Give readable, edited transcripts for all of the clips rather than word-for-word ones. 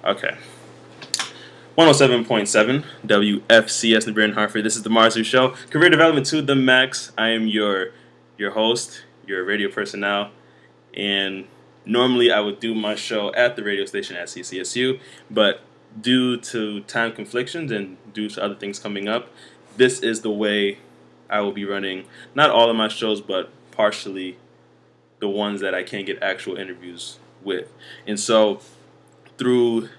Okay. 107.7 WFCS in Bryn Hartford. This is the Marzu Show. Career development to the max. I am your host, your radio personnel, and normally I would do my show at the radio station at CCSU, but due to time conflictions and due to other things coming up, this is the way I will be running not all of my shows, but partially the ones that I can't get actual interviews with. And so through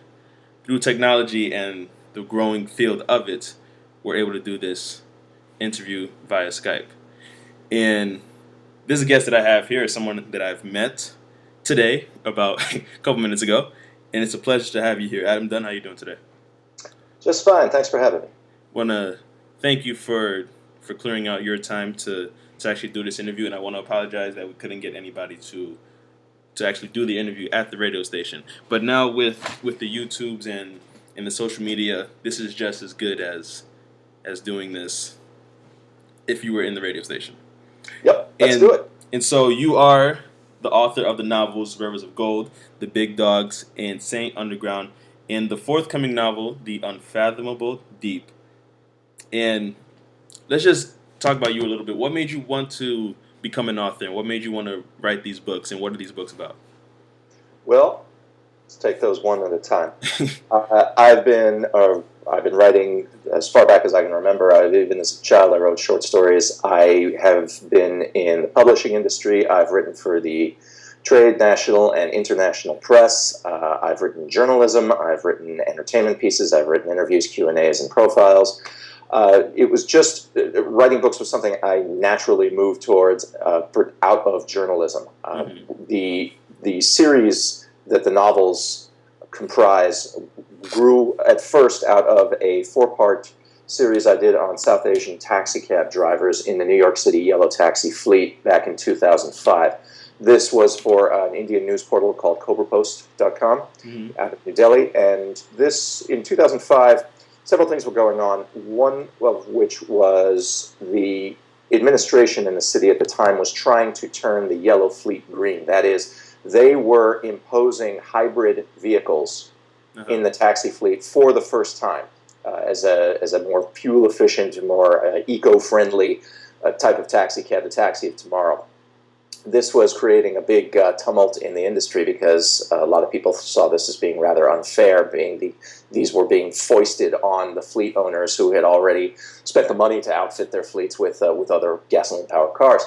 technology and the growing field of it, we're able to do this interview via Skype. And this guest that I have here is someone that I've met today about a couple minutes ago, and it's a pleasure to have you here. Adam Dunn, how are you doing today? Just fine. Thanks for having me. Want to thank you for clearing out your time to actually do this interview, and I want to apologize that we couldn't get anybody to actually do the interview at the radio station. But now with the YouTubes and the social media, this is just as good as doing this if you were in the radio station. Yep, let's do it. And so you are the author of the novels Rivers of Gold, The Big Dogs, and Saint Underground, and the forthcoming novel, The Unfathomable Deep. And let's just talk about you a little bit. What made you want to become an author, and what made you want to write these books, and what are these books about? Well, let's take those one at a time. I've been writing as far back as I can remember. Even as a child, I wrote short stories. I have been in the publishing industry. I've written for the trade, national, and international press. I've written journalism. I've written entertainment pieces. I've written interviews, Q&As, and profiles. It was just writing books was something I naturally moved towards out of journalism. The series that the novels comprise grew at first out of a 4-part series I did on South Asian taxi cab drivers in the New York City yellow taxi fleet back in 2005. This was for an Indian news portal called CobraPost.com out of New Delhi, and this in 2005. Several things were going on, one of which was the administration in the city at the time was trying to turn the yellow fleet green. That is, they were imposing hybrid vehicles in the taxi fleet for the first time as a more fuel-efficient, more eco-friendly type of taxi cab, the taxi of tomorrow. This was creating a big tumult in the industry because a lot of people saw this as being rather unfair, these were being foisted on the fleet owners who had already spent the money to outfit their fleets with other gasoline-powered cars.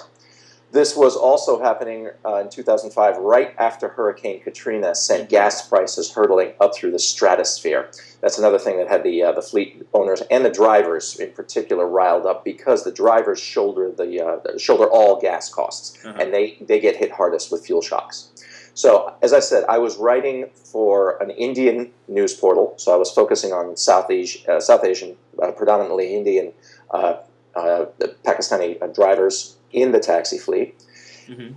This was also happening in 2005, right after Hurricane Katrina sent gas prices hurtling up through the stratosphere. That's another thing that had the fleet owners and the drivers in particular riled up because the drivers shoulder all gas costs, and they get hit hardest with fuel shocks. So, as I said, I was writing for an Indian news portal, so I was focusing on South Asian, predominantly Indian, Pakistani drivers in the taxi fleet, and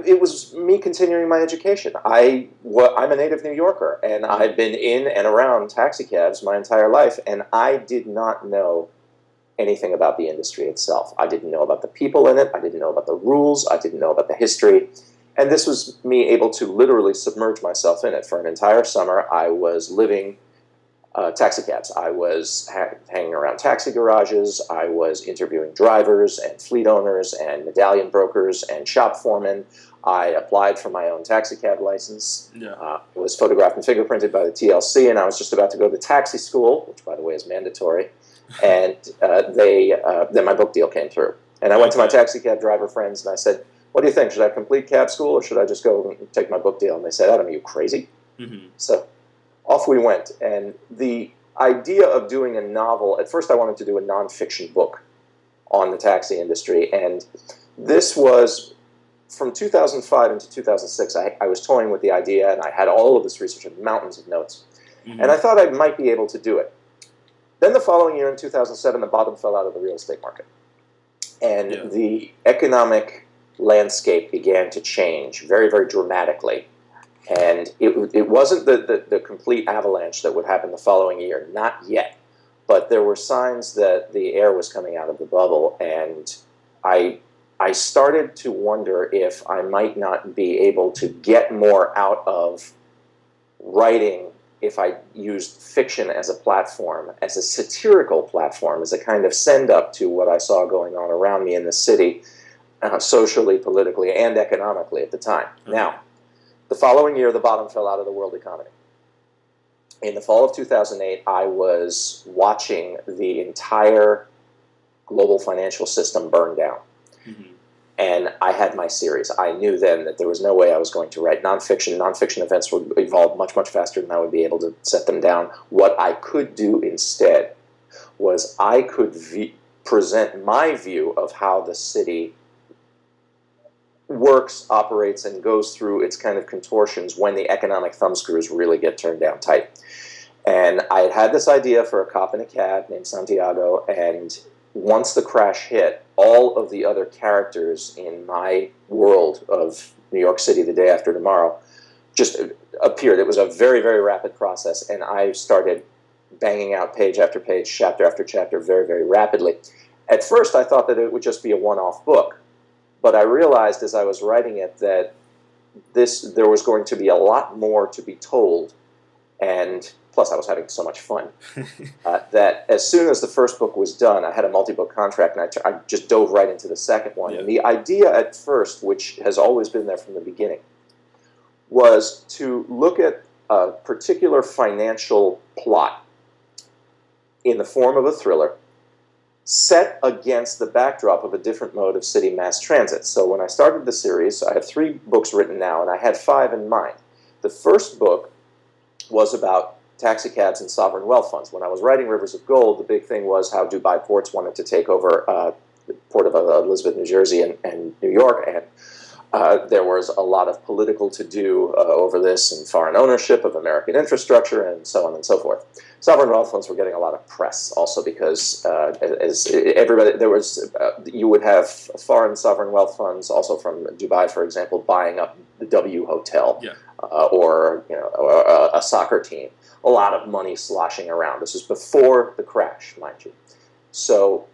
it was me continuing my education. I'm a native New Yorker, and I've been in and around taxi cabs my entire life, and I did not know anything about the industry itself. I didn't know about the people in it. I didn't know about the rules. I didn't know about the history. And this was me able to literally submerge myself in it. For an entire summer, I was living taxi cabs. I was hanging around taxi garages. I was interviewing drivers and fleet owners and medallion brokers and shop foremen. I applied for my own taxi cab license. It was photographed and fingerprinted by the TLC, and I was just about to go to taxi school, which, by the way, is mandatory. And then my book deal came through. And I went to my taxi cab driver friends, and I said, "What do you think? Should I complete cab school, or should I just go and take my book deal?" And they said, "Adam, are you crazy?" So off we went, and the idea of doing a novel, at first I wanted to do a nonfiction book on the taxi industry, and this was from 2005 into 2006. I was toying with the idea, and I had all of this research and mountains of notes, and I thought I might be able to do it. Then the following year, in 2007, the bottom fell out of the real estate market, and the economic landscape began to change very, very dramatically. And it wasn't the complete avalanche that would happen the following year, not yet. But there were signs that the air was coming out of the bubble, and I started to wonder if I might not be able to get more out of writing, if I used fiction as a platform, as a satirical platform, as a kind of send-up to what I saw going on around me in the city, socially, politically, and economically at the time. Now, the following year, the bottom fell out of the world economy. In the fall of 2008, I was watching the entire global financial system burn down. Mm-hmm. And I had my series. I knew then that there was no way I was going to write nonfiction. Nonfiction events would evolve much, much faster than I would be able to set them down. What I could do instead was I could present my view of how the city works, operates, and goes through its kind of contortions when the economic thumbscrews really get turned down tight. And I had this idea for a cop in a cab named Santiago, and once the crash hit, all of the other characters in my world of New York City the day after tomorrow just appeared. It was a very, very rapid process, and I started banging out page after page, chapter after chapter, very, very rapidly. At first, I thought that it would just be a one-off book, but I realized as I was writing it that there was going to be a lot more to be told, and plus I was having so much fun, that as soon as the first book was done, I had a multi-book contract, and I just dove right into the second one. Yeah. And the idea at first, which has always been there from the beginning, was to look at a particular financial plot in the form of a thriller set against the backdrop of a different mode of city mass transit. So when I started the series, I have 3 books written now, and I had 5 in mind. The first book was about taxicabs and sovereign wealth funds. When I was writing Rivers of Gold, the big thing was how Dubai ports wanted to take over the port of Elizabeth, New Jersey, and New York, and there was a lot of political to-do over this, and foreign ownership of American infrastructure, and so on and so forth. Sovereign wealth funds were getting a lot of press, also because as everybody, there was you would have foreign sovereign wealth funds, also from Dubai, for example, buying up the W Hotel, or a soccer team. A lot of money sloshing around. This was before the crash, mind you. So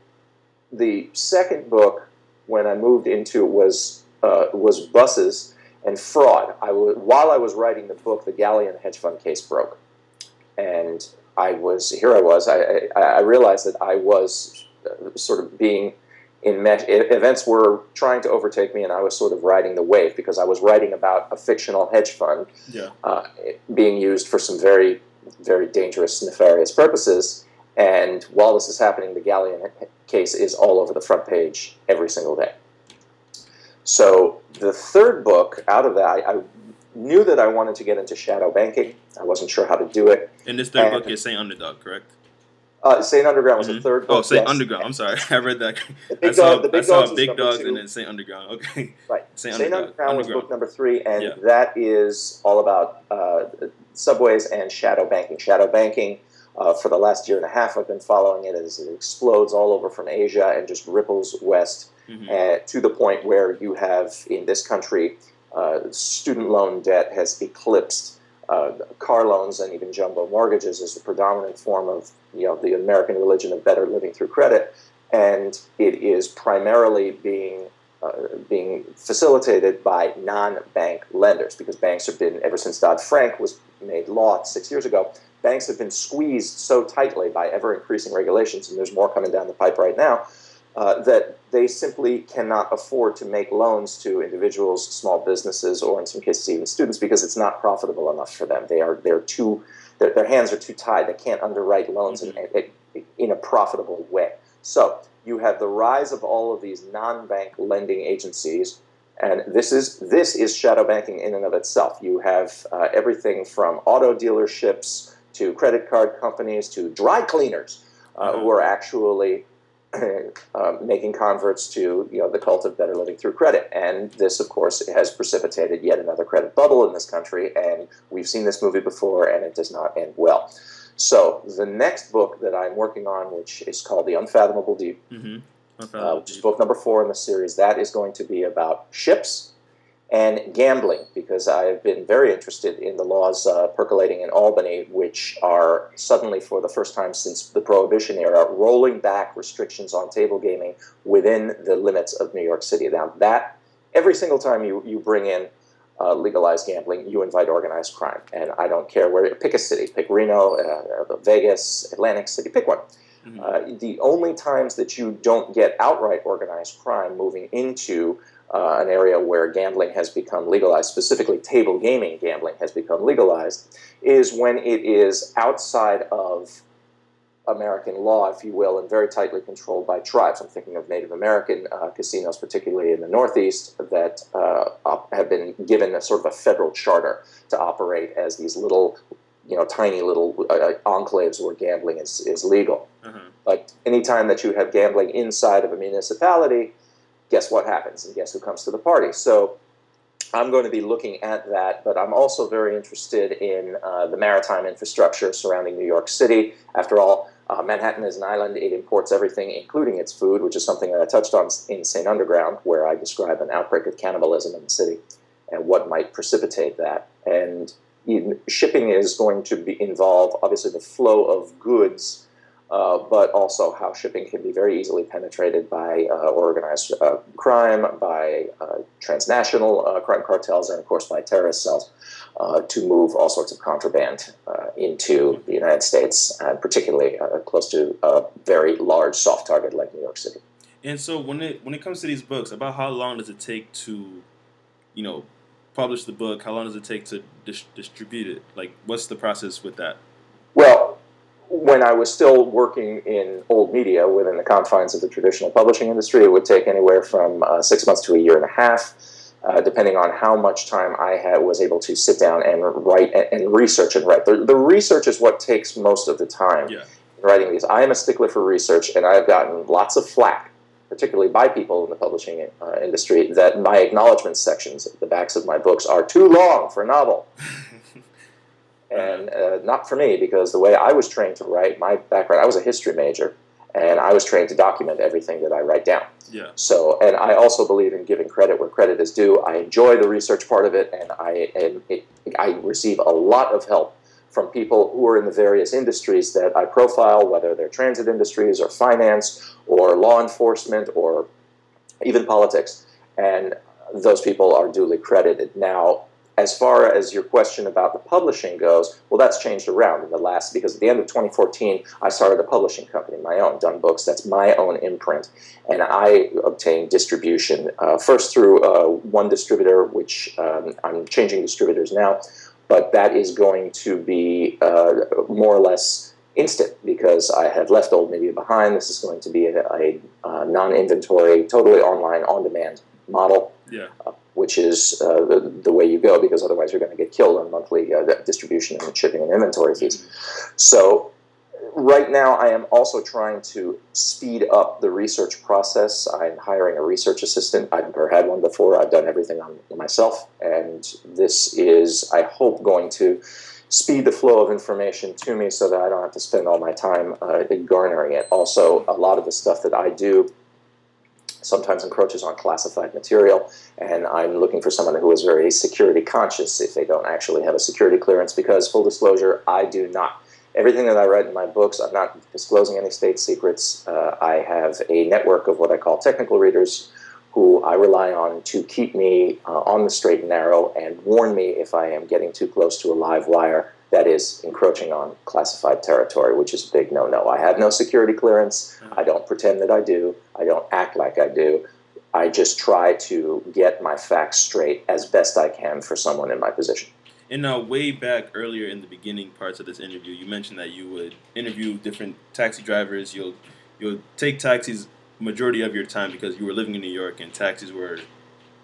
the second book, when I moved into it, was buses and fraud. While I was writing the book, the Galleon hedge fund case broke, and I realized that I was sort of being events were trying to overtake me, and I was sort of riding the wave, because I was writing about a fictional hedge fund being used for some very, very dangerous, nefarious purposes. And while this is happening, the Galleon case is all over the front page every single day. So the third book, out of that, I knew that I wanted to get into shadow banking. I wasn't sure how to do it. And this third book is Saint Underdog, correct? Saint Underground was the third book. Oh, Saint Underground. I'm sorry, I read that. I saw Big Dogs and then Saint Underground. Okay. Right. Saint Underground was book number 3, and that is all about subways and shadow banking. Shadow banking, for the last year and a half, I've been following it as it explodes all over from Asia and just ripples west, to the point where you have, in this country, student loan debt has eclipsed car loans and even jumbo mortgages as the predominant form of the American religion of better living through credit, and it is primarily being facilitated by non-bank lenders, because banks have been, ever since Dodd-Frank was made law 6 years ago, banks have been squeezed so tightly by ever-increasing regulations, and there's more coming down the pipe right now, that they simply cannot afford to make loans to individuals, small businesses, or in some cases even students, because it's not profitable enough for them. Their hands are too tied. They can't underwrite loans in a profitable way. So you have the rise of all of these non-bank lending agencies, and this is shadow banking in and of itself. You have everything from auto dealerships to credit card companies to dry cleaners who are actually making converts to the cult of better living through credit. And this, of course, has precipitated yet another credit bubble in this country, and we've seen this movie before, and it does not end well. So the next book that I'm working on, which is called The Unfathomable Deep, which is book number 4 in the series, that is going to be about ships and gambling, because I have been very interested in the laws percolating in Albany, which are suddenly, for the first time since the Prohibition era, rolling back restrictions on table gaming within the limits of New York City. Now, that every single time you bring in legalize gambling, you invite organized crime. And I don't care where. Pick a city. Pick Reno, Vegas, Atlantic City. Pick one. The only times that you don't get outright organized crime moving into an area where gambling has become legalized, specifically table gaming gambling has become legalized, is when it is outside of American law, if you will, and very tightly controlled by tribes. I'm thinking of Native American casinos, particularly in the Northeast, that have been given a sort of a federal charter to operate as these little, tiny little enclaves where gambling is legal. But anytime that you have gambling inside of a municipality, guess what happens? And guess who comes to the party? So I'm going to be looking at that, but I'm also very interested in the maritime infrastructure surrounding New York City. After all, Manhattan is an island. It imports everything, including its food, which is something that I touched on in St. Underground, where I describe an outbreak of cannibalism in the city and what might precipitate that. And shipping is going to involve, obviously, the flow of goods, but also how shipping can be very easily penetrated by organized crime, by transnational crime cartels, and of course by terrorist cells to move all sorts of contraband into the United States, and particularly close to a very large soft target like New York City. And so when it comes to these books, about how long does it take to, publish the book? How long does it take to distribute it? Like, what's the process with that? Well, when I was still working in old media within the confines of the traditional publishing industry, it would take anywhere from 6 months to a year and a half, depending on how much time I was able to sit down and write and research and write. The research is what takes most of the time in writing these. I am a stickler for research, and I have gotten lots of flack, particularly by people in the publishing industry, that my acknowledgement sections at the backs of my books are too long for a novel. And not for me, because the way I was trained to write, my background, I was a history major, and I was trained to document everything that I write down. So, and I also believe in giving credit where credit is due. I enjoy the research part of it, and I receive a lot of help from people who are in the various industries that I profile, whether they're transit industries or finance or law enforcement or even politics. And those people are duly credited. Now, as far as your question about the publishing goes, well, that's changed around in the last, because at the end of 2014, I started a publishing company, my own, Dunn Books. That's my own imprint. And I obtained distribution, first through one distributor, which I'm changing distributors now, but that is going to be more or less instant, because I have left old media behind. This is going to be a non-inventory, totally online, on-demand model. Which is the way you go, because otherwise you're going to get killed on monthly distribution and shipping and inventory fees. So right now I am also trying to speed up the research process. I'm hiring a research assistant. I've never had one before. I've done everything on myself, and this is, I hope, going to speed the flow of information to me so that I don't have to spend all my time garnering it. Also, a lot of the stuff that I do sometimes encroaches on classified material, and I'm looking for someone who is very security conscious if they don't actually have a security clearance, because, full disclosure, I do not. Everything that I write in my books, I'm not disclosing any state secrets. I have a network of what I call technical readers who I rely on to keep me on the straight and narrow and warn me if I am getting too close to a live wire that is encroaching on classified territory, which is a big no-no. I have no security clearance. I don't pretend that I do. I don't act like I do. I just try to get my facts straight as best I can for someone in my position. And way back earlier in the beginning parts of this interview, you mentioned that you would interview different taxi drivers. You'll take taxis majority of your time because you were living in New York, and taxis were,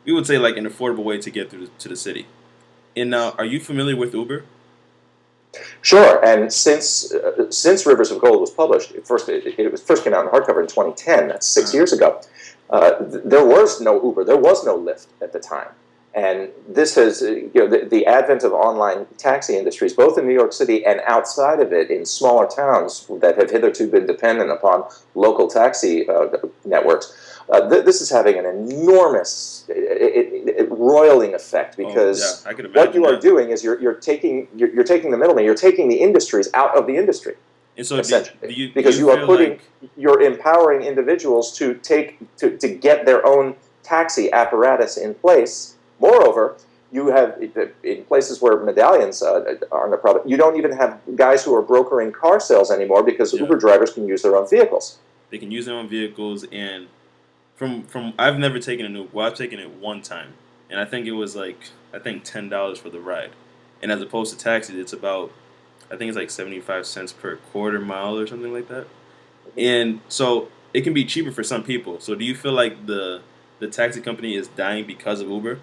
we would say, like an affordable way to get to the city. And now, are you familiar with Uber? Sure, and since Rivers of Gold was published, it first came out in hardcover in 2010. That's 6 years ago. There was no Uber, there was no Lyft at the time, and this has, the advent of online taxi industries, both in New York City and outside of it, in smaller towns that have hitherto been dependent upon local taxi networks. This is having an enormous roiling effect, because what you are doing is you're taking the middleman, you're taking the industries out of the industry, and so essentially, because you are putting, you're empowering individuals to get their own taxi apparatus in place. Moreover, You have, in places where medallions aren't a problem, you don't even have guys who are brokering car sales anymore because Uber drivers can use their own vehicles. They can use their own vehicles, and from I've never taken an Uber. Well, I've taken it one time, and I think it was like $10 for the ride, and as opposed to taxis, it's about I think it's like 75 cents per quarter mile or something like that, and so it can be cheaper for some people. So do you feel like the taxi company is dying because of Uber?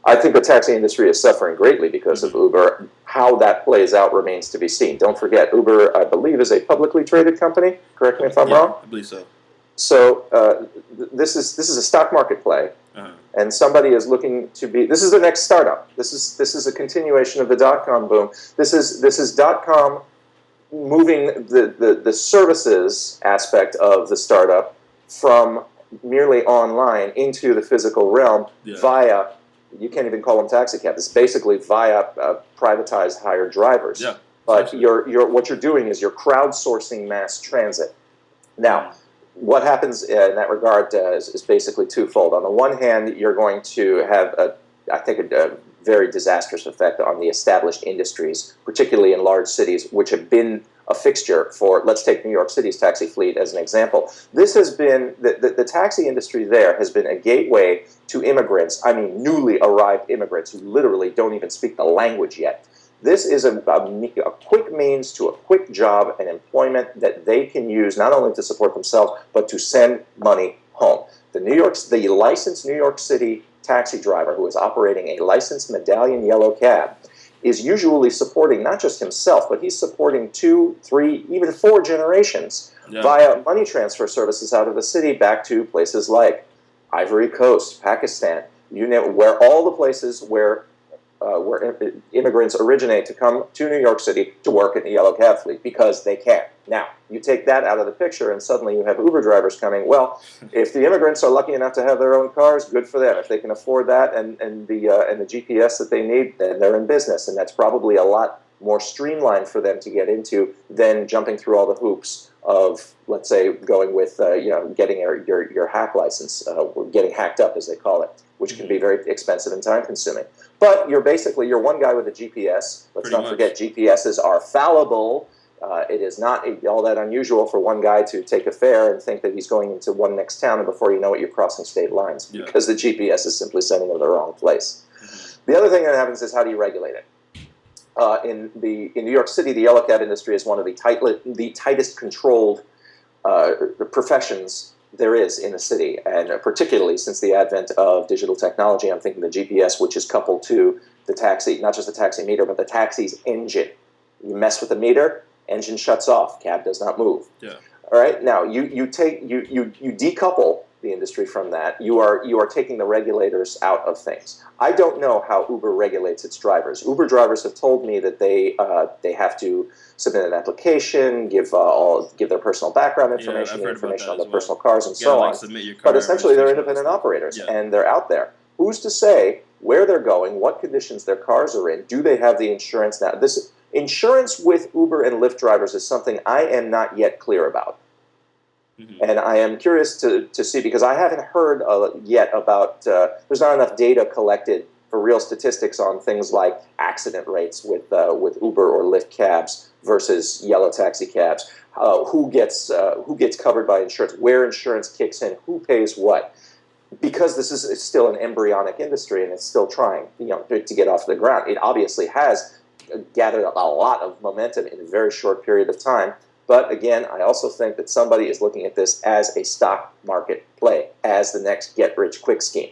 I think the taxi industry is suffering greatly because of Mm-hmm. Uber. How that plays out remains to be seen. Don't forget, Uber, I believe, is a publicly traded company. Correct me if I'm Yeah, wrong. I believe so. So this is a stock market play, Uh-huh. and somebody is looking to be. This is the next startup. This is a continuation of the dot-com boom. This is dot-com moving the services aspect of the startup from merely online into the physical realm via, you can't even call them taxi cabs. It's basically via privatized hired drivers. Yeah. But what you're doing is you're crowdsourcing mass transit. Now, what happens in that regard is basically twofold. On the one hand, you're going to have, I think, a very disastrous effect on the established industries, particularly in large cities, which have been a fixture for, let's take New York City's taxi fleet as an example. This has been, the taxi industry there has been a gateway to immigrants, I mean newly arrived immigrants who literally don't even speak the language yet. This is a quick means to a quick job and employment that they can use not only to support themselves, but to send money home. The licensed New York City taxi driver who is operating a licensed medallion yellow cab is usually supporting not just himself, but he's supporting 2, 3, even 4 generations via money transfer services out of the city back to places like Ivory Coast, Pakistan, you know, where all the places where immigrants originate to come to New York City to work in the yellow cab fleet because they can. Now, you take that out of the picture and suddenly you have Uber drivers coming. Well, if the immigrants are lucky enough to have their own cars, good for them. If they can afford that and the GPS that they need, then they're in business. And that's probably a lot more streamlined for them to get into than jumping through all the hoops of, let's say, going with, getting your hack license, getting hacked up, as they call it, which can be very expensive and time-consuming. But you're one guy with a GPS. Let's not forget, GPSs are fallible. It is not all that unusual for one guy to take a fare and think that he's going into one next town, and before you know it, you're crossing state lines because the GPS is simply sending them to the wrong place. The other thing that happens is, how do you regulate it? In New York City, the yellow cab industry is one of the tightest controlled professions there is in the city, and particularly since the advent of digital technology. I'm thinking the GPS, which is coupled to the taxi, not just the taxi meter, but the taxi's engine. You mess with the meter, engine shuts off, cab does not move. Yeah. All right. Now you decouple the industry from that. You are taking the regulators out of things. I don't know how Uber regulates its drivers. Uber drivers have told me that they have to submit an application, give their personal background information, information on their personal cars, and so on. But essentially, they're independent operators, and they're out there. Who's to say where they're going, what conditions their cars are in? Do they have the insurance now? This insurance with Uber and Lyft drivers is something I am not yet clear about. And I am curious to see, because I haven't heard yet about, there's not enough data collected for real statistics on things like accident rates with Uber or Lyft cabs versus yellow taxi cabs, who gets covered by insurance, where insurance kicks in, who pays what. Because this is still an embryonic industry and it's still trying to get off the ground. It obviously has gathered a lot of momentum in a very short period of time. But again, I also think that somebody is looking at this as a stock market play, as the next get-rich-quick scheme.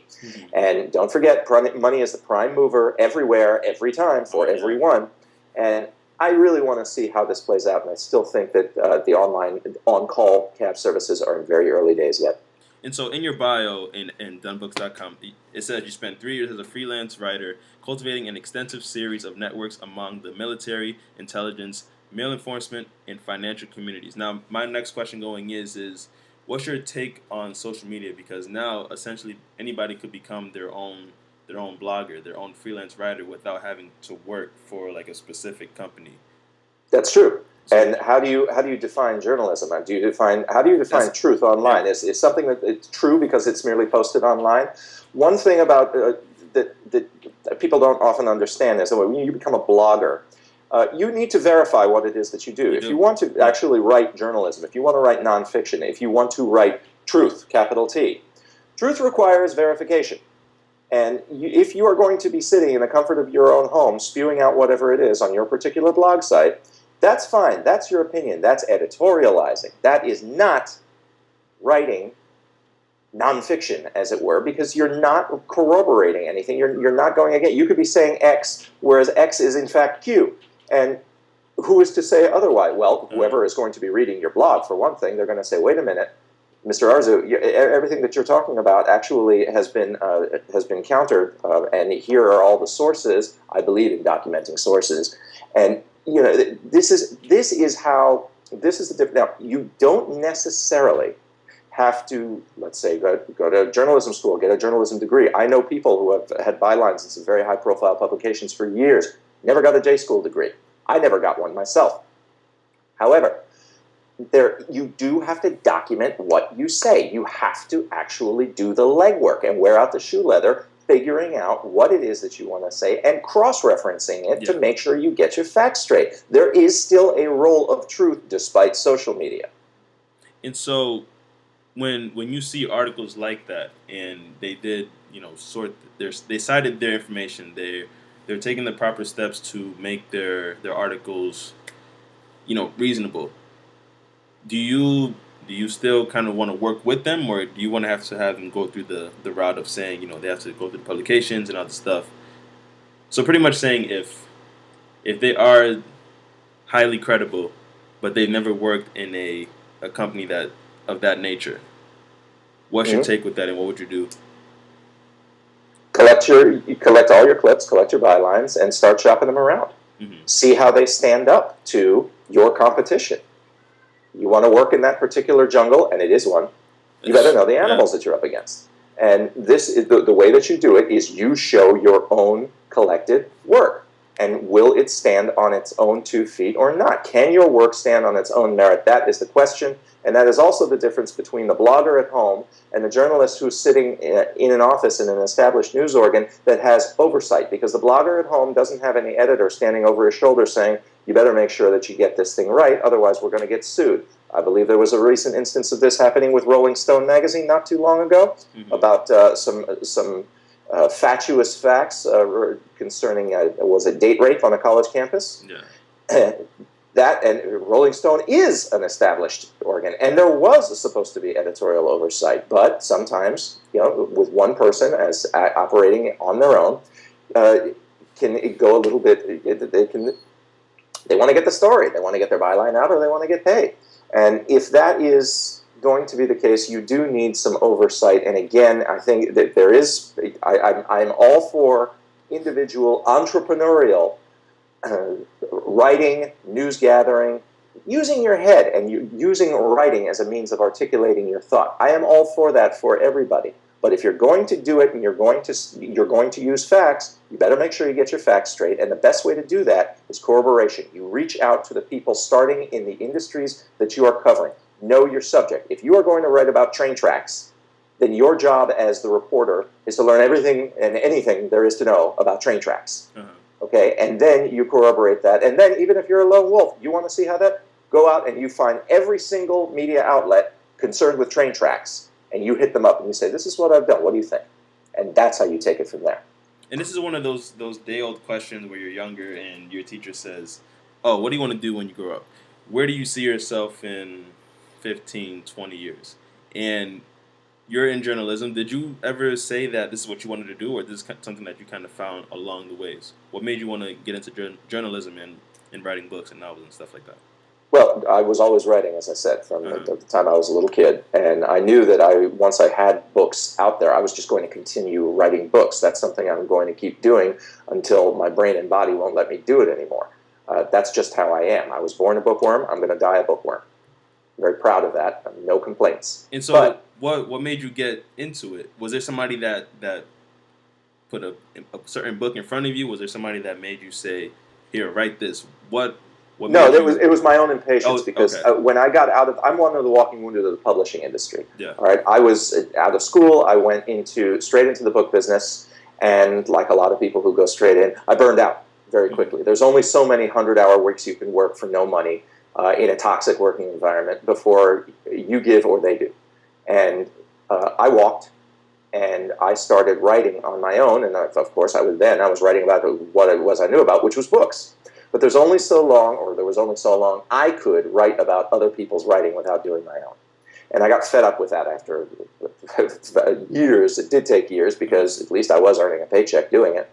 And don't forget, money is the prime mover everywhere, every time, for everyone. And I really want to see how this plays out. And I still think that the online on-call cab services are in very early days yet. And so in your bio in Dunnbooks.com, it says you spent 3 years as a freelance writer cultivating an extensive series of networks among the military, intelligence, mail enforcement, and financial communities. Now, my next question going is what's your take on social media? Because now, essentially, anybody could become their own blogger, their own freelance writer, without having to work for like a specific company. That's true. And how do you define journalism? How do you define truth online? Yeah. Is something that it's true because it's merely posted online? One thing about that people don't often understand is that when you become a blogger, you need to verify what it is that you do. If you want to actually write journalism, if you want to write nonfiction, if you want to write truth, capital T, truth requires verification. And if you are going to be sitting in the comfort of your own home spewing out whatever it is on your particular blog site, that's fine. That's your opinion. That's editorializing. That is not writing nonfiction, as it were, because you're not corroborating anything. You're not going again. You could be saying X, whereas X is in fact Q. And who is to say otherwise? Well, whoever is going to be reading your blog, for one thing, they're going to say, wait a minute, Mr. Arzu, everything that you're talking about actually has been countered, and here are all the sources. I believe in documenting sources, and this is the difference. Now, you don't necessarily have to, let's say, go to journalism school, get a journalism degree. I know people who have had bylines in some very high-profile publications for years, never got a J school degree. I never got one myself. However, you do have to document what you say. You have to actually do the legwork and wear out the shoe leather, figuring out what it is that you want to say and cross-referencing it to make sure you get your facts straight. There is still a role of truth despite social media. And so when you see articles like that, and they did, they cited their information, they're taking the proper steps to make their articles, reasonable. Do you still kind of want to work with them, or do you want to have them go through the route of saying, they have to go through the publications and other stuff? So pretty much saying if they are highly credible, but they've never worked in a company that of that nature, what's your take with that, and what would you do? Collect all your clips, collect your bylines, and start shopping them around. Mm-hmm. See how they stand up to your competition. You want to work in that particular jungle, and it is one. You better know the animals that you're up against. And this is the way that you do it is you show your own collected work. And will it stand on its own 2 feet or not? Can your work stand on its own merit? That is the question. And that is also the difference between the blogger at home and the journalist who's sitting in an office in an established news organ that has oversight. Because the blogger at home doesn't have any editor standing over his shoulder saying, you better make sure that you get this thing right, otherwise we're going to get sued. I believe there was a recent instance of this happening with Rolling Stone magazine not too long ago, about some fatuous facts concerning was it date rape on a college campus. That and Rolling Stone is an established organ, and there was supposed to be editorial oversight, but sometimes with one person as operating on their own, can it go a little bit? They want to get the story, they want to get their byline out, or they want to get paid. And if that is going to be the case, you do need some oversight. And again, I think that there is, I'm all for individual entrepreneurial writing, news gathering, using your head and using writing as a means of articulating your thought. I am all for that for everybody. But if you're going to do it and you're going to use facts, you better make sure you get your facts straight. And the best way to do that is corroboration. You reach out to the people starting in the industries that you are covering. Know your subject. If you are going to write about train tracks, then your job as the reporter is to learn everything and anything there is to know about train tracks. Okay, and then you corroborate that. And then even if you're a lone wolf, you want to see how that, go out and you find every single media outlet concerned with train tracks. And you hit them up and you say, this is what I've done. What do you think? And that's how you take it from there. And this is one of those day-old questions where you're younger and your teacher says, oh, what do you want to do when you grow up? Where do you see yourself in 15, 20 years? And you're in journalism. Did you ever say that this is what you wanted to do, or this is something that you kind of found along the ways? What made you want to get into journalism and writing books and novels and stuff like that? Well, I was always writing, as I said, from the time I was a little kid. And I knew that once I had books out there, I was just going to continue writing books. That's something I'm going to keep doing until my brain and body won't let me do it anymore. That's just how I am. I was born a bookworm. I'm going to die a bookworm. I'm very proud of that. No complaints. And so what made you get into it? Was there somebody that put a certain book in front of you? Was there somebody that made you say, here, write this? No, it was my own impatience because when I got out of, I'm one of the walking wounded of the publishing industry. Yeah. All right, I was out of school. I went straight into the book business, And like a lot of people who go straight in, I burned out very quickly. There's only so many 100-hour weeks you can work for no money in a toxic working environment before you give or they do. And I walked, and I started writing on my own. And of course, I was writing about what it was I knew about, which was books. But there was only so long I could write about other people's writing without doing my own. And I got fed up with that after years. It did take years because at least I was earning a paycheck doing it.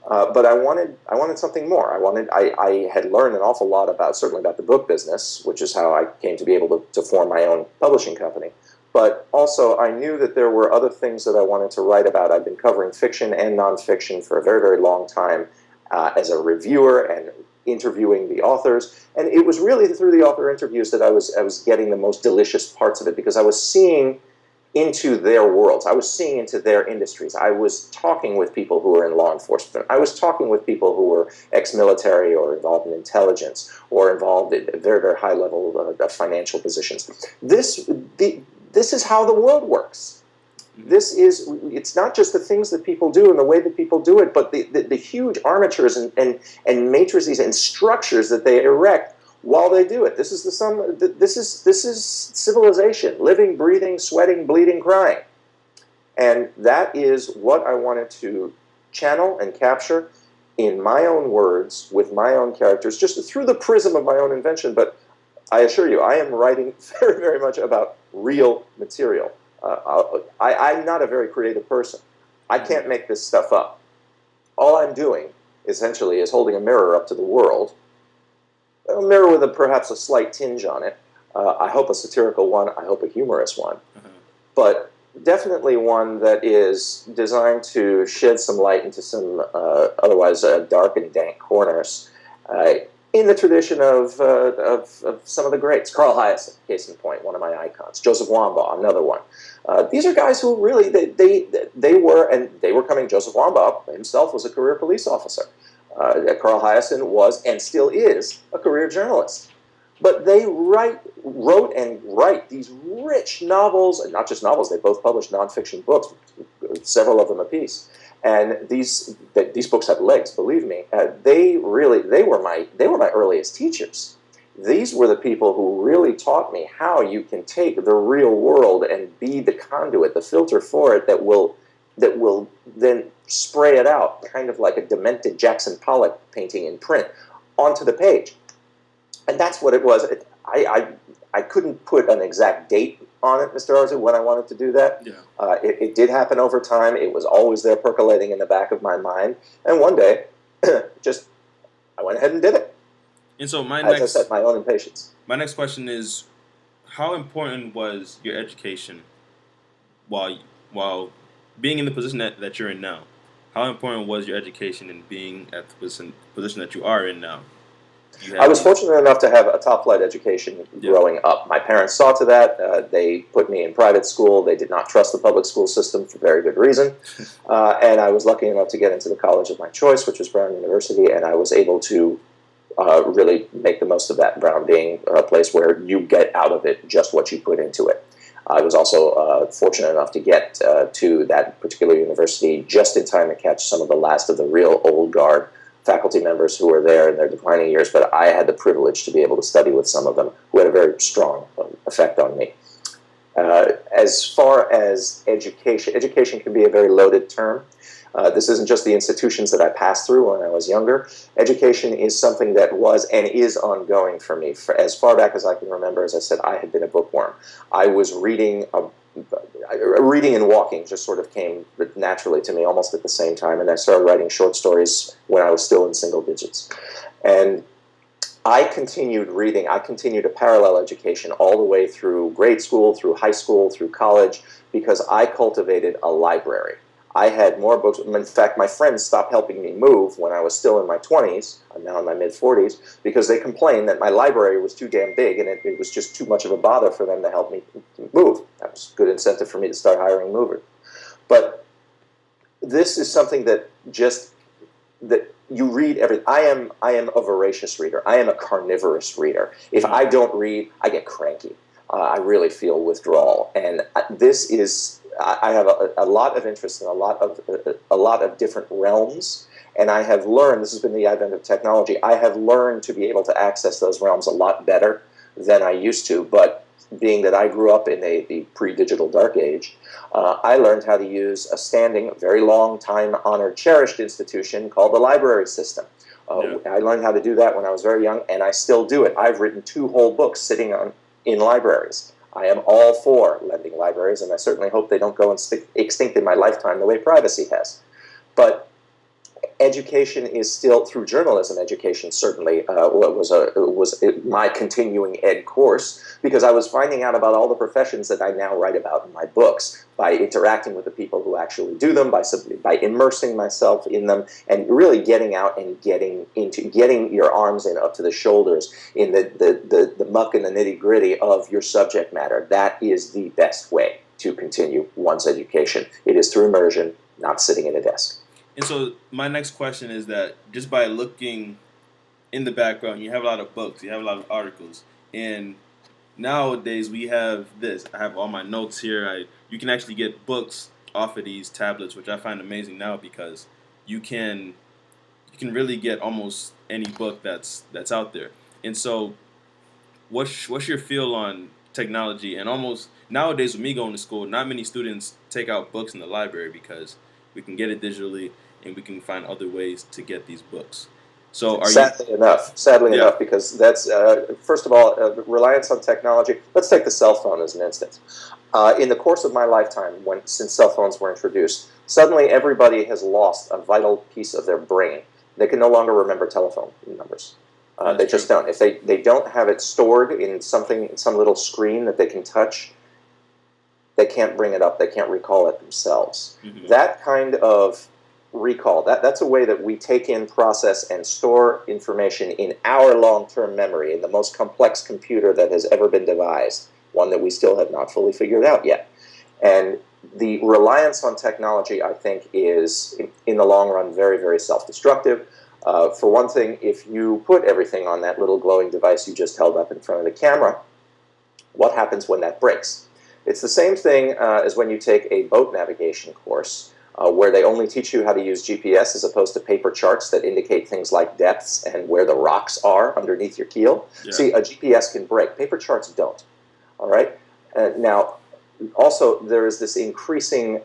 But I wanted something more. I had learned an awful lot certainly about the book business, which is how I came to be able to form my own publishing company. But also, I knew that there were other things that I wanted to write about. I've been covering fiction and nonfiction for a very, very long time as a reviewer and interviewing the authors. And it was really through the author interviews that I was getting the most delicious parts of it, because I was seeing into their worlds. I was seeing into their industries. I was talking with people who were in law enforcement. I was talking with people who were ex-military or involved in intelligence or involved in very, very high level financial positions. This is how the world works. It's not just the things that people do and the way that people do it, but the huge armatures and matrices and structures that they erect while they do it. This is civilization, living, breathing, sweating, bleeding, crying. And that is what I wanted to channel and capture in my own words, with my own characters, just through the prism of my own invention. But I assure you, I am writing very, very much about real material. I'm not a very creative person. I can't make this stuff up. All I'm doing, essentially, is holding a mirror up to the world, a mirror with perhaps a slight tinge on it. I hope a satirical one. I hope a humorous one. But definitely one that is designed to shed some light into some otherwise dark and dank corners. In the tradition of some of the greats. Carl Hiaasen, case in point, one of my icons. Joseph Wambaugh, another one. These are guys who really, they were coming. Joseph Wambaugh himself was a career police officer. Carl Hiaasen was, and still is, a career journalist. But they wrote and write these rich novels, and not just novels, they both published nonfiction books, several of them apiece. And these books have legs, believe me. They were my earliest teachers. These were the people who really taught me how you can take the real world and be the conduit, the filter for it that will then spray it out, kind of like a demented Jackson Pollock painting in print, onto the page. And that's what it was. I couldn't put an exact date on it, Mr. Arzu, when I wanted to do that. Yeah. It did happen over time. It was always there percolating in the back of my mind. And one day, I went ahead and did it. And so I said, my own impatience. My next question is, how important was your education while being in the position that you're in now? How important was your education in being at the position that you are in now? I was fortunate enough to have a top-flight education growing up. My parents saw to that. They put me in private school. They did not trust the public school system for very good reason. And I was lucky enough to get into the college of my choice, which was Brown University, and I was able to really make the most of that, Brown being a place where you get out of it just what you put into it. I was also fortunate enough to get to that particular university just in time to catch some of the last of the real old guard faculty members who were there in their declining years, but I had the privilege to be able to study with some of them who had a very strong effect on me. As far as education can be a very loaded term. This isn't just the institutions that I passed through when I was younger. Education is something that was and is ongoing for me. As far back as I can remember, as I said, I had been a bookworm. I was reading and walking just sort of came naturally to me almost at the same time, and I started writing short stories when I was still in single digits. And I continued reading. I continued a parallel education all the way through grade school, through high school, through college, because I cultivated a library. I had more books. In fact, my friends stopped helping me move when I was still in my 20s, I'm now in my mid-40s, because they complained that my library was too damn big and it was just too much of a bother for them to help me move. That was a good incentive for me to start hiring movers. But this is something that you read everything. I am a voracious reader. I am a carnivorous reader. If I don't read, I get cranky. I really feel withdrawal. And this is I have a lot of interest in a lot of different realms, and I have learned. This has been the advent of technology. I have learned to be able to access those realms a lot better than I used to. But being that I grew up in the pre-digital dark age, I learned how to use a standing, very long time honored, cherished institution called the library system. I learned how to do that when I was very young, and I still do it. I've written 2 whole books sitting in libraries. I am all for lending libraries, and I certainly hope they don't go extinct in my lifetime the way privacy has. But education is still, through journalism, education certainly was my continuing ed course, because I was finding out about all the professions that I now write about in my books by interacting with the people who actually do them, by immersing myself in them, and really getting out and getting your arms in up to the shoulders in the muck and the nitty gritty of your subject matter. That is the best way to continue one's education. It is through immersion, not sitting at a desk. And so my next question is that just by looking in the background, you have a lot of books, you have a lot of articles, and nowadays we have this. I have all my notes here. You can actually get books off of these tablets, which I find amazing now because you can really get almost any book that's out there. And so, what's your feel on technology? And almost nowadays, with me going to school, not many students take out books in the library because we can get it digitally and we can find other ways to get these books. So sadly enough, because that's first of all, reliance on technology. Let's take the cell phone as an instance. In the course of my lifetime, since cell phones were introduced, suddenly everybody has lost a vital piece of their brain. They can no longer remember telephone numbers. They just don't. If they don't have it stored in some little screen that they can touch, they can't bring it up. They can't recall it themselves. Mm-hmm. That kind of recall, that's a way that we take in, process, and store information in our long-term memory, in the most complex computer that has ever been devised, one that we still have not fully figured out yet. And the reliance on technology, I think, is, in the long run, very, very self-destructive. For one thing, if you put everything on that little glowing device you just held up in front of the camera, what happens when that breaks? It's the same thing as when you take a boat navigation course, where they only teach you how to use GPS as opposed to paper charts that indicate things like depths and where the rocks are underneath your keel. Yeah. See, a GPS can break. Paper charts don't. All right? Now, also, there is this increasing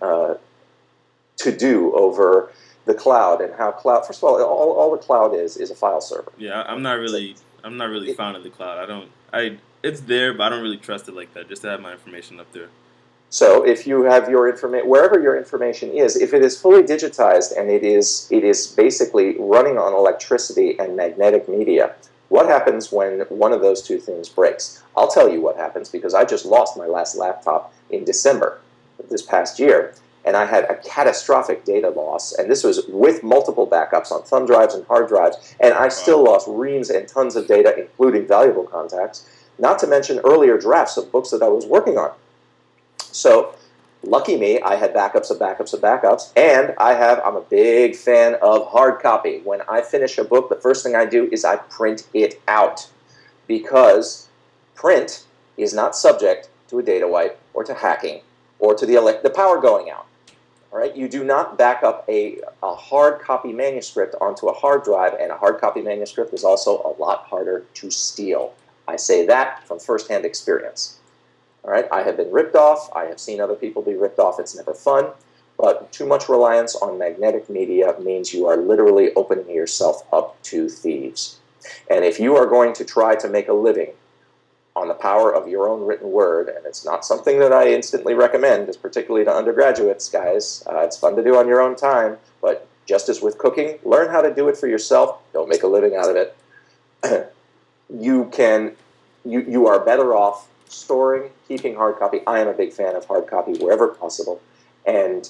to-do over the cloud and how cloud. First of all the cloud is a file server. Yeah, I'm not really fond of the cloud. It's there, but I don't really trust it like that. Just to have my information up there. So if you have your information, wherever your information is, if it is fully digitized and it is basically running on electricity and magnetic media, what happens when one of those two things breaks? I'll tell you what happens, because I just lost my last laptop in December of this past year, and I had a catastrophic data loss, and this was with multiple backups on thumb drives and hard drives, and I still lost reams and tons of data, including valuable contacts, not to mention earlier drafts of books that I was working on. So, lucky me, I had backups of backups of backups, and I'm a big fan of hard copy. When I finish a book, the first thing I do is I print it out, because print is not subject to a data wipe or to hacking or to the power going out. All right? You do not back up a hard copy manuscript onto a hard drive, and a hard copy manuscript is also a lot harder to steal. I say that from firsthand experience. All right, I have been ripped off. I have seen other people be ripped off. It's never fun. But too much reliance on magnetic media means you are literally opening yourself up to thieves. And if you are going to try to make a living on the power of your own written word, and it's not something that I instantly recommend, just particularly to undergraduates, guys. It's fun to do on your own time, but just as with cooking, learn how to do it for yourself. Don't make a living out of it. You are better off storing, keeping hard copy. I am a big fan of hard copy wherever possible. And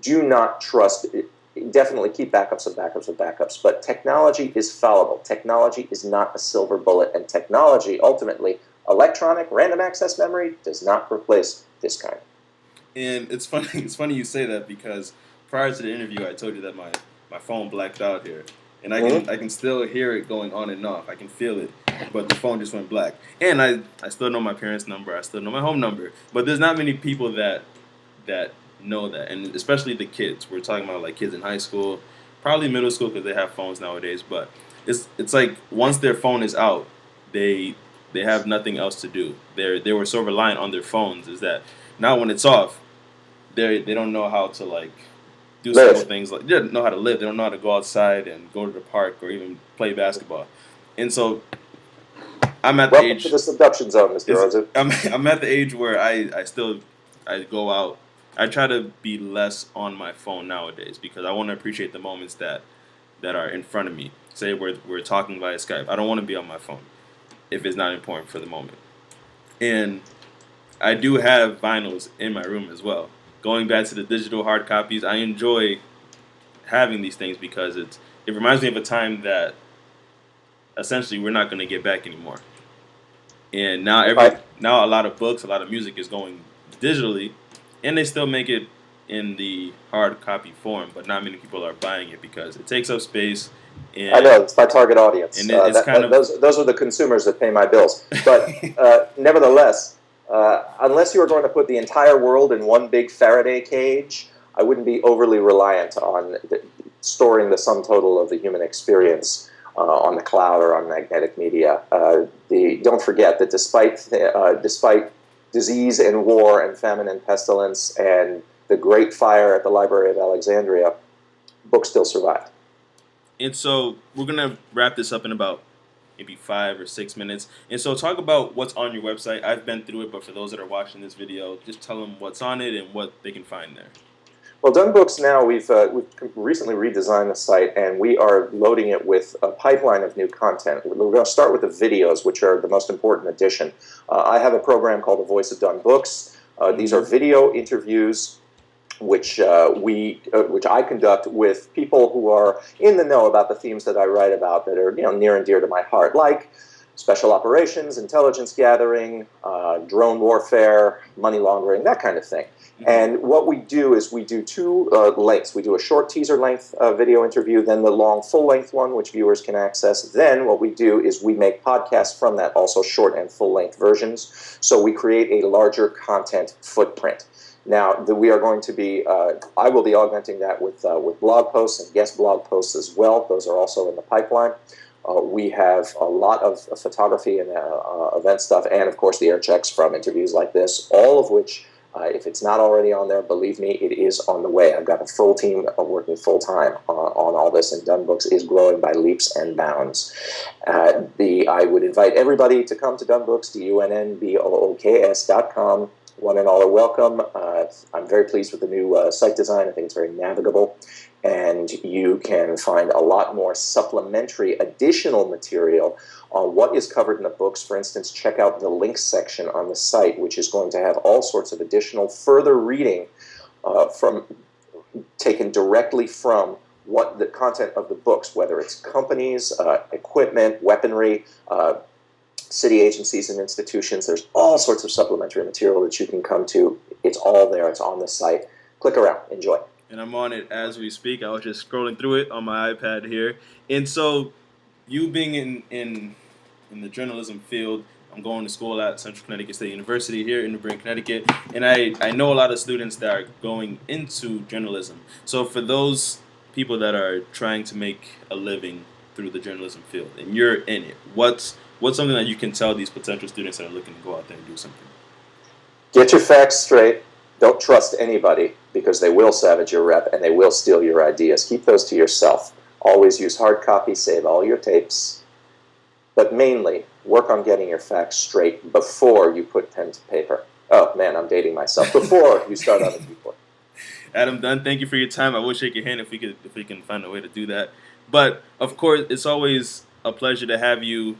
do not trust, definitely keep backups of backups of backups. But technology is fallible. Technology is not a silver bullet. And technology, ultimately, electronic random access memory, does not replace this kind. And it's funny you say that, because prior to the interview, I told you that my phone blacked out here. And I can still hear it going on and off. I can feel it, but the phone just went black. And I still know my parents' number. I still know my home number. But there's not many people that that know that, and especially the kids. We're talking about like kids in high school, probably middle school because they have phones nowadays. But it's like once their phone is out, they they have nothing else to do. They were so reliant on their phones is that now when it's off, they don't know how to like do simple Live. things like they don't know how to live. They don't know how to go outside and go to the park or even play basketball. And so I'm at the Welcome to age the subduction zone, Mr. is Rosa. I'm at the age where I still I go out. I try to be less on my phone nowadays because I want to appreciate the moments that are in front of me. Say we're talking via Skype. I don't want to be on my phone if it's not important for the moment. And I do have vinyls in my room as well. Going back to the digital hard copies, I enjoy having these things because it reminds me of a time that essentially we're not going to get back anymore. And I, now a lot of books, a lot of music is going digitally, and they still make it in the hard copy form, but not many people are buying it because it takes up space, I and know it's my target audience. it's kind of Those are the consumers that pay my bills. But nevertheless, unless you are going to put the entire world in one big Faraday cage, I wouldn't be overly reliant on storing the sum total of the human experience on the cloud or on magnetic media. Don't forget that despite disease and war and famine and pestilence and the Great Fire at the Library of Alexandria, books still survived. and so we're gonna wrap this up in about maybe 5 or 6 minutes. And so talk about what's on your website. I've been through it, but for those that are watching this video, just tell them what's on it and what they can find there. Well, Dunn Books now, we've recently redesigned the site, and we are loading it with a pipeline of new content. We're going to start with the videos, which are the most important addition. I have a program called The Voice of Dunn Books. These are video interviews which I conduct with people who are in the know about the themes that I write about that are near and dear to my heart, like special operations, intelligence gathering, drone warfare, money laundering, that kind of thing. And what we do is we do two lengths. We do a short teaser length video interview, then the long full length one, which viewers can access. Then what we do is we make podcasts from that, also short and full length versions. So we create a larger content footprint. Now, we are going to be, I will be augmenting that with blog posts and guest blog posts as well. Those are also in the pipeline. We have a lot of photography and event stuff, and of course the air checks from interviews like this, all of which, if it's not already on there, believe me, it is on the way. I've got a full team working full-time on all this, and Dunn Books is growing by leaps and bounds. I would invite everybody to come to Dunn Books, DUNNBOOKS.com. One and all are welcome. I'm very pleased with the new site design. I think it's very navigable. And you can find a lot more supplementary additional material on what is covered in the books. For instance, check out the links section on the site, which is going to have all sorts of additional further reading taken directly from what the content of the books, whether it's companies, equipment, weaponry, city agencies and institutions. There's all sorts of supplementary material that you can come to. It's all there. It's on the site. Click around. Enjoy. And I'm on it as we speak. I was just scrolling through it on my iPad here. And so you being in the journalism field, I'm going to school at Central Connecticut State University here in New Britain, Connecticut. And I know a lot of students that are going into journalism. So for those people that are trying to make a living through the journalism field, and you're in it, what's something that you can tell these potential students that are looking to go out there and do something? Get your facts straight. Don't trust anybody because they will savage your rep and they will steal your ideas. Keep those to yourself. Always use hard copy, save all your tapes. But mainly, work on getting your facts straight before you put pen to paper. Oh, man, I'm dating myself. Before you start on the keyboard. Adam Dunn, thank you for your time. I will shake your hand if we can find a way to do that. But, of course, it's always a pleasure to have you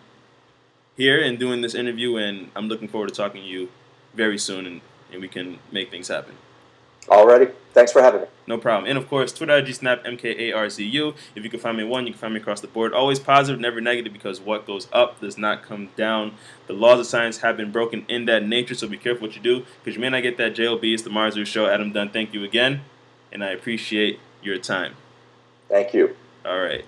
here and doing this interview, and I'm looking forward to talking to you very soon, and we can make things happen. Alrighty. Thanks for having me. No problem. And, of course, Twitter, IG, Snap, MKARZU. If you can find me one, you can find me across the board. Always positive, never negative, because what goes up does not come down. The laws of science have been broken in that nature, so be careful what you do, because you may not get that JLB. It's the Marzu Show. Adam Dunn, thank you again, and I appreciate your time. Thank you. All right.